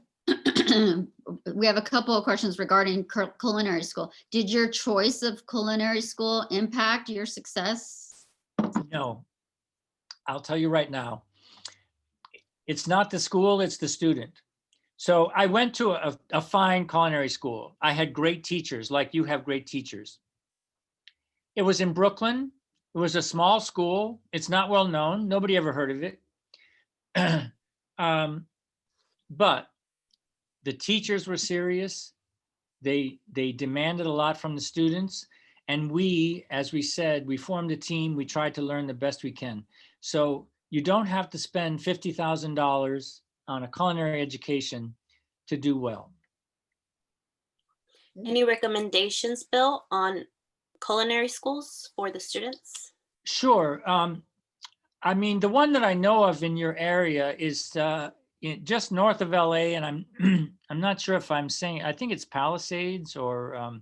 Speaker 1: we have a couple of questions regarding culinary school. Did your choice of culinary school impact your success?
Speaker 2: No, I'll tell you right now. It's not the school, it's the student. So I went to a fine culinary school. I had great teachers, like you have great teachers. It was in Brooklyn. It was a small school. It's not well known. Nobody ever heard of it. But the teachers were serious. They demanded a lot from the students. And we, as we said, we formed a team. We tried to learn the best we can. So you don't have to spend $50,000 on a culinary education to do well.
Speaker 3: Any recommendations, Bill, on culinary schools for the students?
Speaker 2: Sure. I mean, the one that I know of in your area is just north of LA, and I'm not sure if I'm saying, I think it's Palisades, or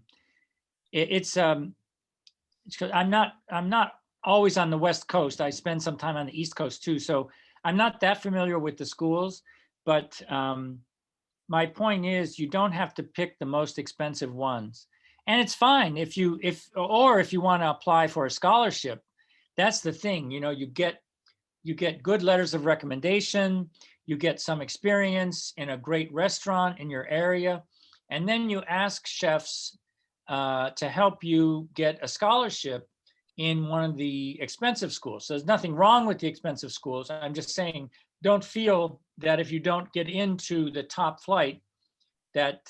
Speaker 2: it's I'm not always on the West Coast. I spend some time on the East Coast too, so I'm not that familiar with the schools. But my point is, you don't have to pick the most expensive ones, and it's fine if you want to apply for a scholarship. That's the thing, you get good letters of recommendation, you get some experience in a great restaurant in your area, and then you ask chefs to help you get a scholarship in one of the expensive schools. So there's nothing wrong with the expensive schools. I'm just saying, don't feel that if you don't get into the top flight, that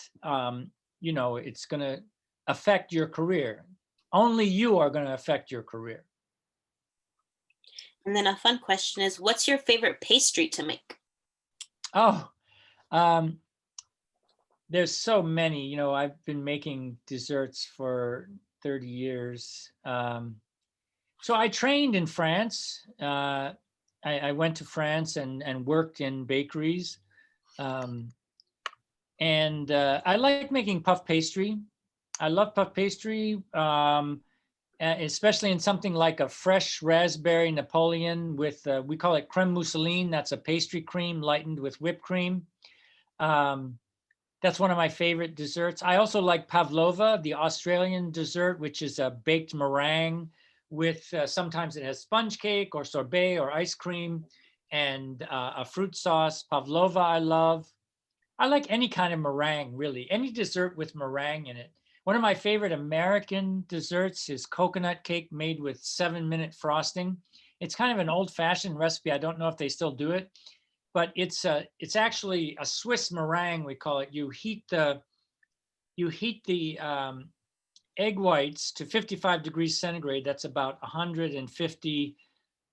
Speaker 2: it's going to affect your career. Only you are going to affect your career.
Speaker 3: And then a fun question is, what's your favorite pastry to make?
Speaker 2: Oh, there's so many. You know, I've been making desserts for 30 years. So I trained in France. I went to France and worked in bakeries. I like making puff pastry. I love puff pastry, especially in something like a fresh raspberry Napoleon with, we call it creme mousseline. That's a pastry cream lightened with whipped cream. That's one of my favorite desserts. I also like pavlova, the Australian dessert, which is a baked meringue with, sometimes it has sponge cake or sorbet or ice cream and a fruit sauce. Pavlova I love. I like any kind of meringue, really. Any dessert with meringue in it. One of my favorite American desserts is coconut cake made with 7-minute frosting. It's kind of an old-fashioned recipe. I don't know if they still do it, but it's actually a Swiss meringue, we call it. You heat the egg whites to 55 degrees centigrade. That's about 150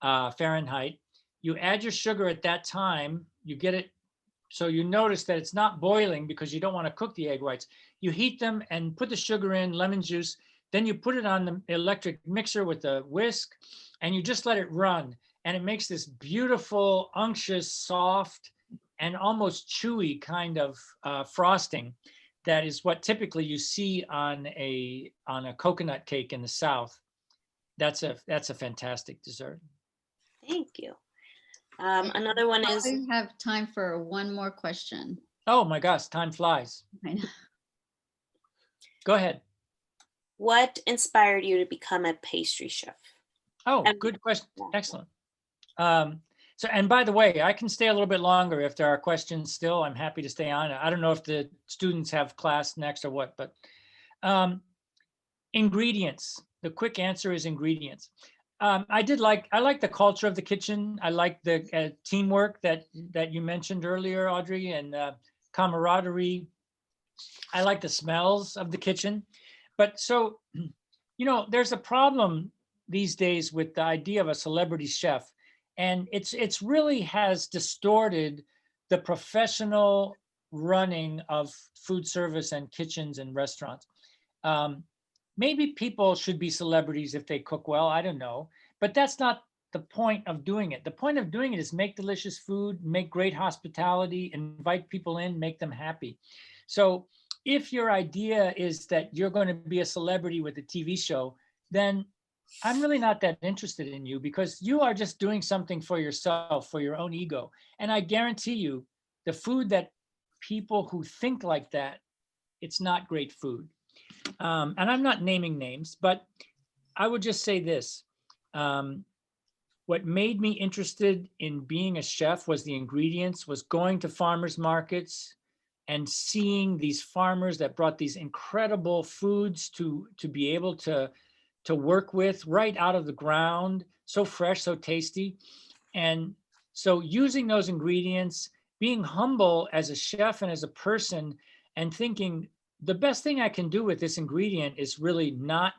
Speaker 2: Fahrenheit. You add your sugar at that time. You get it. So you notice that it's not boiling because you don't want to cook the egg whites. You heat them and put the sugar in, lemon juice. Then you put it on the electric mixer with a whisk and you just let it run. And it makes this beautiful, unctuous, soft, and almost chewy kind of frosting. That is what typically you see on a coconut cake in the South. That's a fantastic dessert.
Speaker 3: Thank you. Another one is,
Speaker 1: I have time for one more question.
Speaker 2: Oh my gosh, time flies.
Speaker 1: I know.
Speaker 2: Go ahead.
Speaker 3: what inspired you to become a pastry chef?
Speaker 2: Oh,
Speaker 3: And-
Speaker 2: good question. Excellent. So, and by the way, I can stay a little bit longer if there are questions still. I'm happy to stay on. I don't know if the students have class next or what, but ingredients. The quick answer is ingredients. I like the culture of the kitchen. I like the teamwork that you mentioned earlier, Audrey, and camaraderie. I like the smells of the kitchen. But so, you know, there's a problem these days with the idea of a celebrity chef, and it's really has distorted the professional running of food service and kitchens and restaurants. Maybe people should be celebrities if they cook well. I don't know, but that's not the point of doing it. The point of doing it is make delicious food, make great hospitality, invite people in, make them happy. So if your idea is that you're going to be a celebrity with a TV show, then I'm really not that interested in you because you are just doing something for yourself, for your own ego. And I guarantee you, the food that people who think like that, it's not great food. And I'm not naming names, but I would just say this. What made me interested in being a chef was the ingredients, was going to farmers markets and seeing these farmers that brought these incredible foods to be able to work with right out of the ground, so fresh, so tasty. And so using those ingredients, being humble as a chef and as a person, and thinking the best thing I can do with this ingredient is really not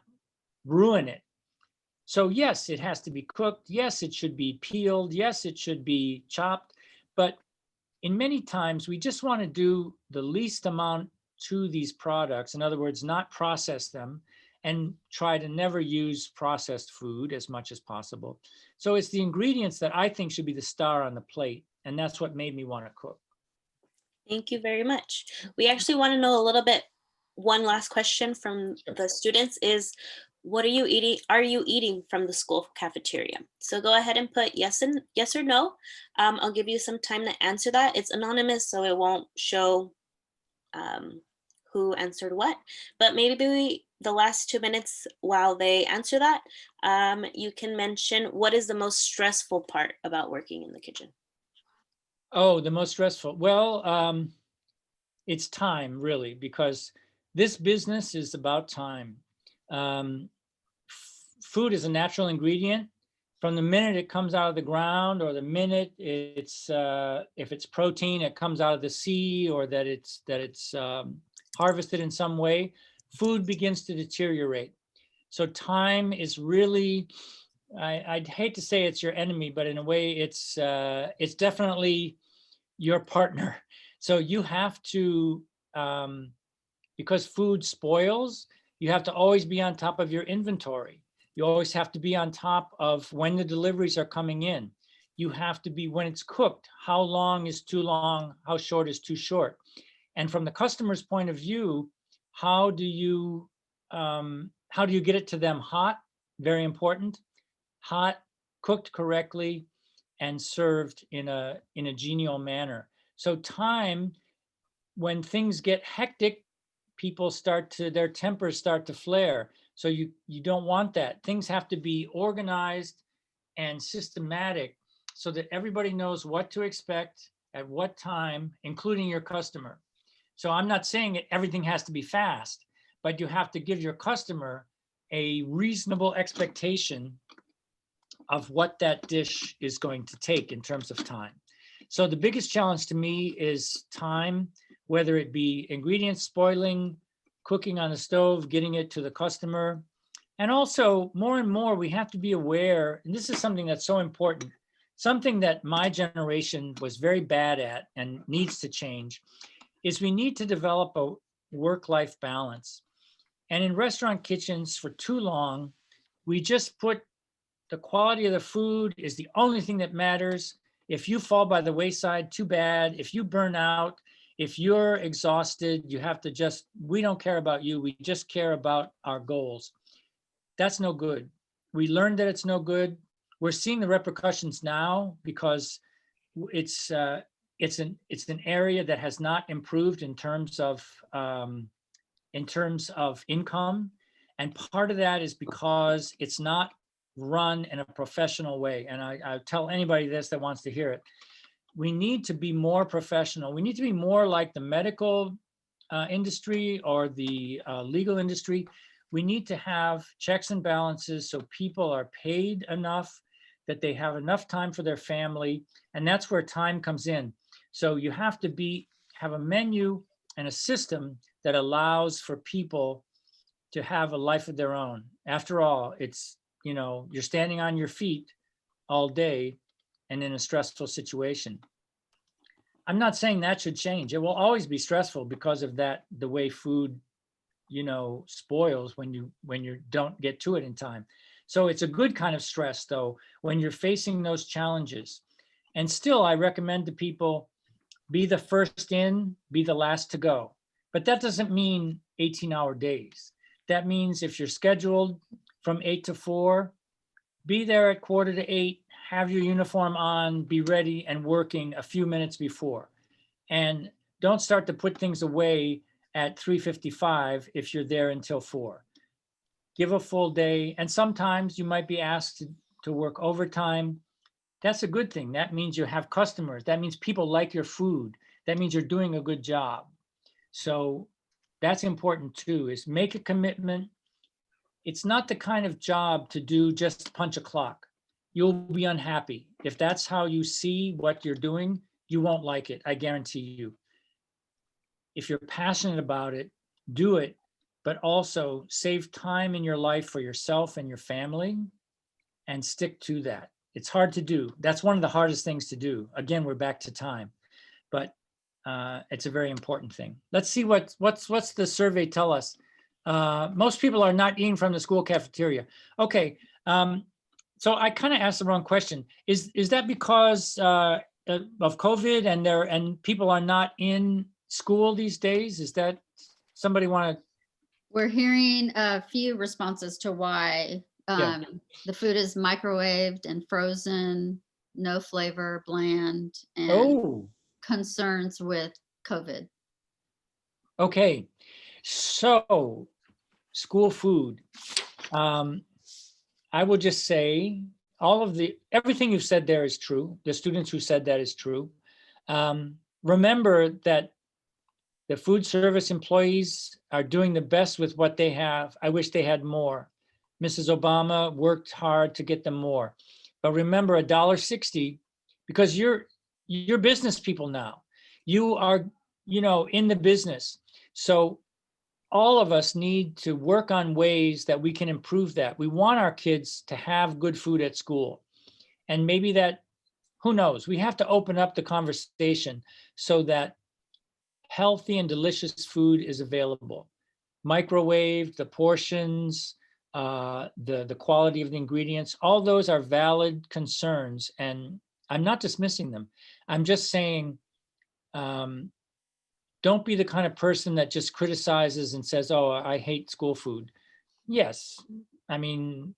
Speaker 2: ruin it. So yes, it has to be cooked. Yes, it should be peeled. Yes, it should be chopped. But in many times, we just want to do the least amount to these products. In other words, not process them and try to never use processed food as much as possible. So it's the ingredients that I think should be the star on the plate. And that's what made me want to cook.
Speaker 3: Thank you very much. We actually want to know a little bit, one last question from
Speaker 2: Sure.
Speaker 3: the students is, what are you eating? Are you eating from the school cafeteria? So go ahead and put yes or no. I'll give you some time to answer that. It's anonymous, so it won't show who answered what, but maybe the last 2 minutes while they answer that, you can mention what is the most stressful part about working in the kitchen.
Speaker 2: Oh, the most stressful. Well, it's time really, because this business is about time. Food is a natural ingredient. From the minute it comes out of the ground, or the minute it's if it's protein, it comes out of the sea, or that it's harvested in some way, food begins to deteriorate. So time is really I'd hate to say it's your enemy, but in a way it's definitely your partner. So you have to, because food spoils, you have to always be on top of your inventory. You always have to be on top of when the deliveries are coming in. You have to be when it's cooked. How long is too long? How short is too short? And from the customer's point of view, how do you get it to them hot? Very important. Hot, cooked correctly, and served in a genial manner. So time, when things get hectic, their tempers start to flare. So you don't want that. Things have to be organized and systematic so that everybody knows what to expect at what time, including your customer. So I'm not saying everything has to be fast, but you have to give your customer a reasonable expectation of what that dish is going to take in terms of time. So the biggest challenge to me is time, whether it be ingredients spoiling, cooking on the stove, getting it to the customer. And also, more and more, we have to be aware, and this is something that's so important, something that my generation was very bad at and needs to change, is we need to develop a work-life balance. And in restaurant kitchens, for too long, we just put the quality of the food is the only thing that matters. If you fall by the wayside, too bad. If you burn out, if you're exhausted, you have to we don't care about you. We just care about our goals. That's no good. We learned that it's no good. We're seeing the repercussions now because it's an area that has not improved in terms of income. And part of that is because it's not run in a professional way. And I tell anybody this that wants to hear it. We need to be more professional. We need to be more like the medical industry or the legal industry. We need to have checks and balances so people are paid enough, that they have enough time for their family. And that's where time comes in. So you have to have a menu and a system that allows for people to have a life of their own. After all, it's, you're standing on your feet all day and in a stressful situation. I'm not saying that should change. It will always be stressful because of that, the way food, spoils when you don't get to it in time. So it's a good kind of stress though, when you're facing those challenges. And still, I recommend to people, be the first in, be the last to go. But that doesn't mean 18-hour days. That means if you're scheduled from 8 to 4, be there at 7:45, have your uniform on, be ready and working a few minutes before. And don't start to put things away at 3:55 if you're there until 4. Give a full day. And sometimes you might be asked to work overtime. That's a good thing. That means you have customers. That means people like your food. That means you're doing a good job. So that's important too, is make a commitment. It's not the kind of job to do just punch a clock. You'll be unhappy. If that's how you see what you're doing, you won't like it, I guarantee you. If you're passionate about it, do it, but also save time in your life for yourself and your family and stick to that. It's hard to do. That's one of the hardest things to do. Again, we're back to time, but it's a very important thing. Let's see what's the survey tell us. Most people are not eating from the school cafeteria. Okay, so I kind of asked the wrong question. Is that because of COVID and people are not in school these days? Is that somebody want to?
Speaker 1: We're hearing a few responses to why
Speaker 2: Yeah.
Speaker 1: the food is microwaved and frozen, no flavor, bland, and
Speaker 2: Oh,
Speaker 1: concerns with COVID.
Speaker 2: okay. So school food. I will just say everything you've said there is true. The students who said that is true. Remember that the food service employees are doing the best with what they have. I wish they had more. Mrs. Obama worked hard to get them more. But remember, $1.60, because you're business people now. You are, in the business. So all of us need to work on ways that we can improve that. We want our kids to have good food at school. And maybe that, who knows, we have to open up the conversation so that healthy and delicious food is available. Microwave, the portions, the quality of the ingredients, all those are valid concerns. And I'm not dismissing them. I'm just saying, don't be the kind of person that just criticizes and says, oh, I hate school food. Yes, I mean,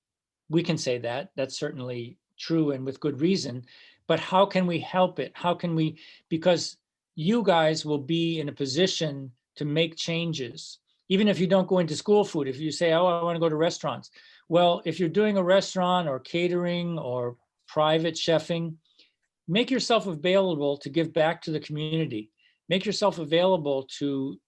Speaker 2: we can say that. That's certainly true and with good reason. But how can we help it? How can we, because you guys will be in a position to make changes. Even if you don't go into school food, if you say, oh, I want to go to restaurants. Well, if you're doing a restaurant or catering or private chefing, make yourself available to give back to the community. Make yourself available to,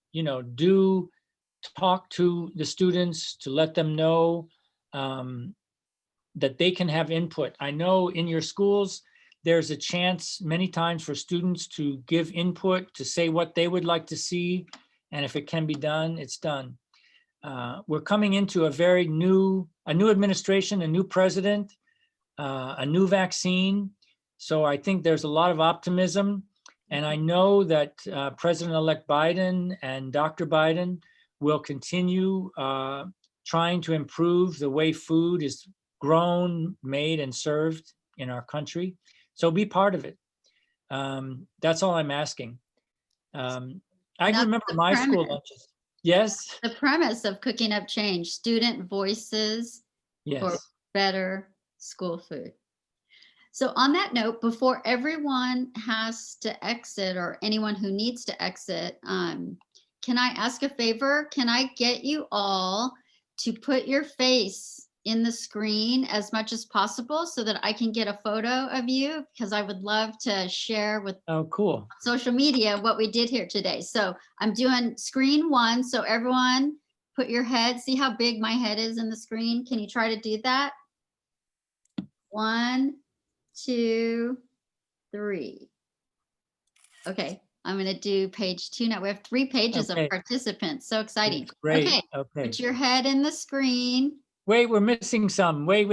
Speaker 2: talk to the students, to let them know that they can have input. I know in your schools, there's a chance many times for students to give input, to say what they would like to see. And if it can be done, it's done. We're coming into a new administration, a new president, a new vaccine. So I think there's a lot of optimism. And I know that President-elect Biden and Dr. Biden will continue trying to improve the way food is grown, made, and served in our country. So be part of it. That's all I'm asking. I
Speaker 1: That's
Speaker 2: remember
Speaker 1: the
Speaker 2: my school
Speaker 1: premise.
Speaker 2: lunches. Yes,
Speaker 1: The premise of Cooking Up Change, student voices for
Speaker 2: yes.
Speaker 1: better school food. So on that note, before everyone has to exit or anyone who needs to exit, can I ask a favor? Can I get you all to put your face in the screen as much as possible so that I can get a photo of you? Because I would love to share with
Speaker 2: Oh, cool.
Speaker 1: social media what we did here today. So I'm doing screen 1. So everyone put your head, see how big my head is in the screen. Can you try to do that? 1, 2, 3. Okay, I'm going to do page 2 now. We have 3 pages
Speaker 2: Okay.
Speaker 1: of participants. So exciting.
Speaker 2: That's great.
Speaker 1: Okay,
Speaker 2: Okay.
Speaker 1: put your head in the screen.
Speaker 2: Wait, we're missing some. Wait.